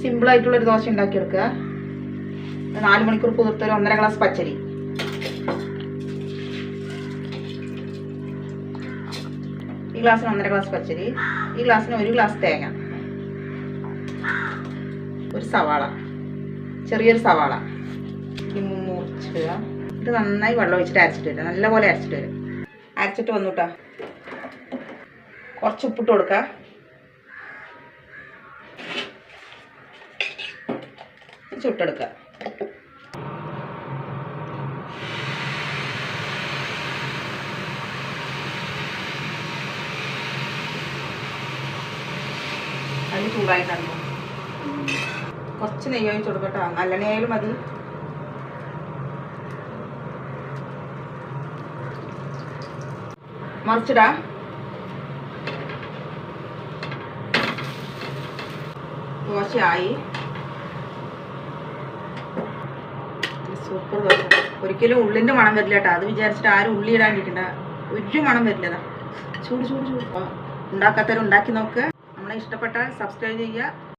സിമ്പിളായിട്ടുള്ളൊരു ദോശ ഉണ്ടാക്കിയെടുക്കുക. 4 മണിക്കൂർ കുതിർത്തൊരു 1.5 ഗ്ലാസ് പച്ചരി, ഈ ഗ്ലാസ്സിന് 1.5 ഗ്ലാസ് പച്ചരി, ഈ ഗ്ലാസ്സിന് 1 ഗ്ലാസ് തേങ്ങ, ഒരു സവാള, ചെറിയൊരു സവാള മുറിച്ചിടുക. ഇത് നന്നായി വെള്ളം ഒഴിച്ചിട്ട് അരച്ചിട്ട് വരിക. നല്ലപോലെ അരച്ചിട്ട് വരും. അരച്ചിട്ട് വന്നുട്ടാ കുറച്ച് ഉപ്പിട്ട് കൊടുക്കുക. ചുട്ടെടുക്കുക. അതിന് ചൂടായിട്ടാണ് കുറച്ച് നെയ്യ് ഒഴിച്ച് കൊടുക്കട്ടോ. നല്ലെണ്ണ ആയാലും മതി. മറിച്ചിടാ. ദോശയായി. സൂപ്പർ ദോശ. ഒരിക്കലും ഉള്ളിൻ്റെ മണം വരില്ല കേട്ടോ. അത് വിചാരിച്ചിട്ട് ആരും ഉള്ളി ഇടാണ്ടിരിക്കണ്ട. ഒരു മണം വരില്ലതാ. ചൂട് ചൂട് ചൂട്. ഉണ്ടാക്കാത്തവരും ഉണ്ടാക്കി നോക്കുക. നമ്മളെ ഇഷ്ടപ്പെട്ടാൽ സബ്സ്ക്രൈബ് ചെയ്യുക.